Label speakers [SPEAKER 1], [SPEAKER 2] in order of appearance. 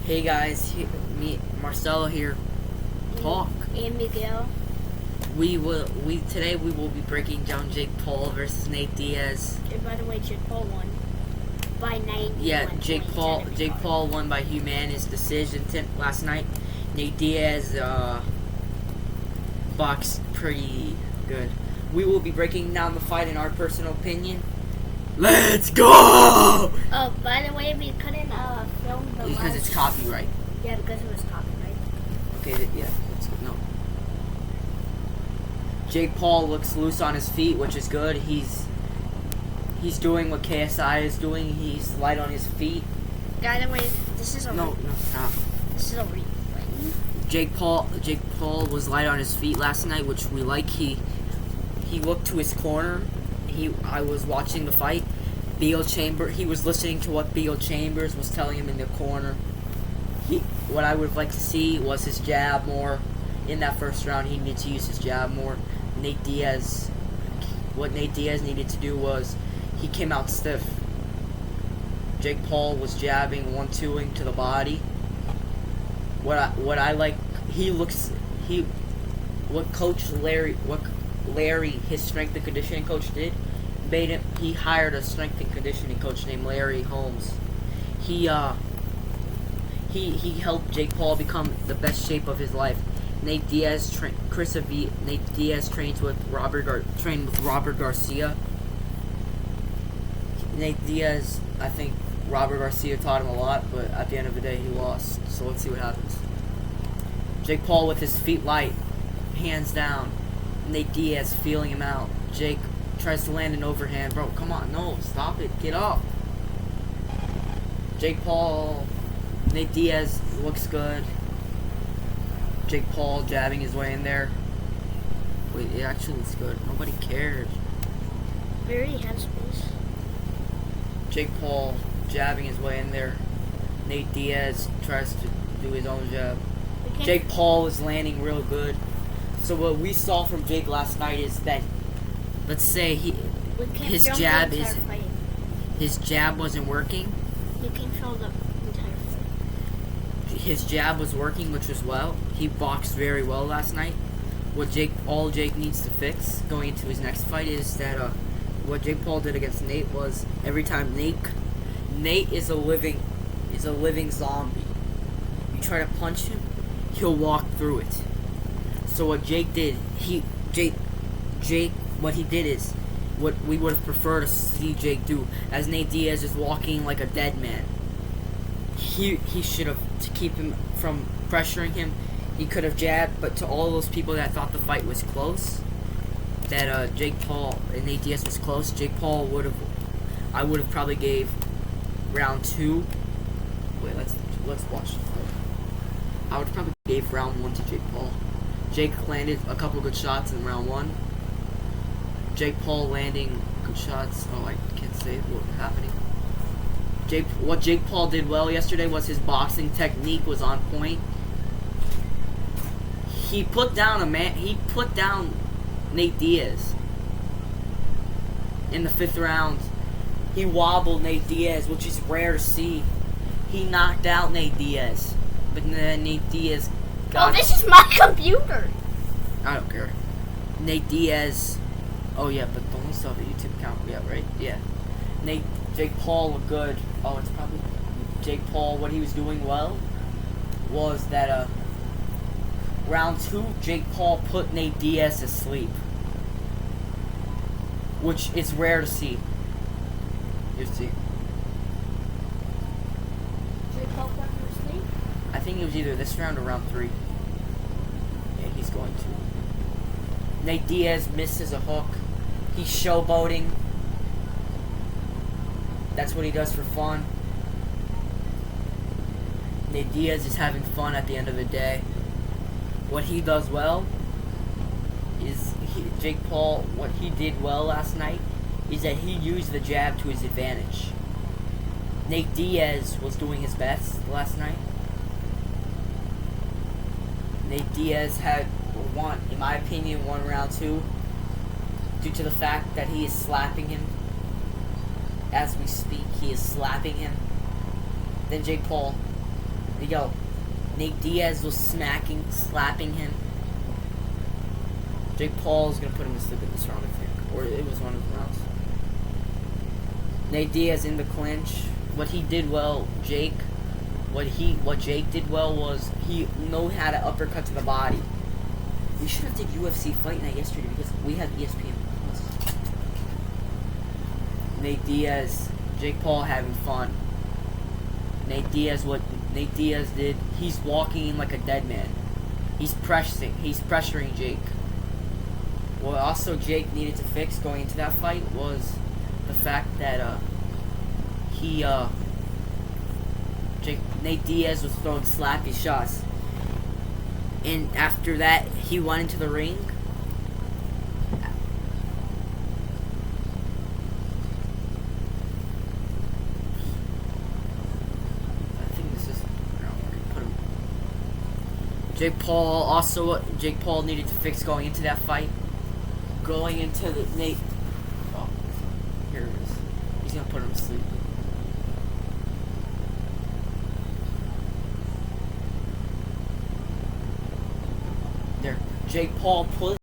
[SPEAKER 1] Hey guys, me Marcelo here. Talk.
[SPEAKER 2] And Miguel.
[SPEAKER 1] Today we will be breaking down Jake Paul versus Nate Diaz.
[SPEAKER 2] And by the way, Jake Paul won by 90.
[SPEAKER 1] Yeah, Jake Paul won by unanimous decision last night. Nate Diaz boxed pretty good. We will be breaking down the fight in our personal opinion. Let's go!
[SPEAKER 2] Oh, by the way, we couldn't film the
[SPEAKER 1] Because it's copyright.
[SPEAKER 2] Yeah, because it was copyright.
[SPEAKER 1] Okay, yeah. No. Jake Paul looks loose on his feet, which is good. He's doing what KSI is doing. He's light on his feet.
[SPEAKER 2] By the way, this is a
[SPEAKER 1] No, stop.
[SPEAKER 2] This is a replay.
[SPEAKER 1] Jake Paul was light on his feet last night, which we like. He looked to his corner. I was watching the fight. He was listening to what Beal Chambers was telling him in the corner. What I would like to see was his jab more. In that first round, he needed to use his jab more. What Nate Diaz needed to do was, he came out stiff. Jake Paul was jabbing, 1-2ing to the body. What I like, what Larry, his strength and conditioning coach did, he hired a strength and conditioning coach named Larry Holmes. He helped Jake Paul become the best shape of his life. Nate Diaz trained with Robert Garcia. Nate Diaz, I think Robert Garcia taught him a lot, but at the end of the day, he lost. So let's see what happens. Jake Paul with his feet light, hands down. Nate Diaz feeling him out. Jake tries to land an overhand. Bro, come on. No, stop it. Get up. Nate Diaz looks good. Jake Paul jabbing his way in there. Wait, it actually looks good. Nobody cares.
[SPEAKER 2] We already have space.
[SPEAKER 1] Jake Paul jabbing his way in there. Nate Diaz tries to do his own jab. Jake Paul is landing real good. So what we saw from Jake last night is that, let's say his jab wasn't working.
[SPEAKER 2] You can show the entire fight.
[SPEAKER 1] His jab was working, which was well. He boxed very well last night. All Jake needs to fix going into his next fight is that what Jake Paul did against Nate was, every time Nate is a living zombie. You try to punch him, he'll walk through it. So what Jake did, what he did is what we would have preferred to see Jake do, as Nate Diaz is walking like a dead man. He should have, to keep him from pressuring him, he could have jabbed. But to all those people that thought the fight was close, that Jake Paul and Nate Diaz was close, I would have probably gave round 2. Wait, let's watch the fight. I would probably gave round 1 to Jake Paul. Jake landed a couple good shots in round 1. Jake Paul landing good shots. Oh, I can't say what's happening. What Jake Paul did well yesterday was his boxing technique was on point. He put down Nate Diaz in the 5th round. He wobbled Nate Diaz, which is rare to see. He knocked out Nate Diaz, but then Nate Diaz got...
[SPEAKER 2] Oh, this is my computer!
[SPEAKER 1] I don't care. Nate Diaz... Oh, yeah, but the only stuff at YouTube account, yeah, right? Yeah. Jake Paul looked good. Oh, it's probably... Jake Paul, what he was doing well was that, round 2, Jake Paul put Nate Diaz to sleep. Which is rare to see. You see.
[SPEAKER 2] Jake Paul put him to sleep?
[SPEAKER 1] I think it was either this round or round 3. Yeah, he's going to. Nate Diaz misses a hook. He's showboating. That's what he does for fun. Nate Diaz is having fun at the end of the day. What he does well is Jake Paul, what he did well last night is that he used the jab to his advantage. Nate Diaz was doing his best last night. Nate Diaz had in my opinion, won round 2 due to the fact that he is slapping him. As we speak, he is slapping him. Then Jake Paul Yo, Nate Diaz was slapping him. Jake Paul's gonna put him to sleep in this round, I think. Or it was one of the rounds. Nate Diaz in the clinch. What he did well, what Jake did well was he knew how to uppercut to the body. We should have did UFC Fight Night yesterday because we had ESPN Plus. Nate Diaz, Jake Paul having fun. Nate Diaz, what Nate Diaz did, he's walking in like a dead man. He's pressuring Jake. What also Jake needed to fix going into that fight was the fact that Nate Diaz was throwing slappy shots. And after that, he went into the ring. I think this is. Put him. Jake Paul needed to fix going into that fight. Going into the Nate. Oh, here it is. He's gonna put him to sleep. There. Jake Paul put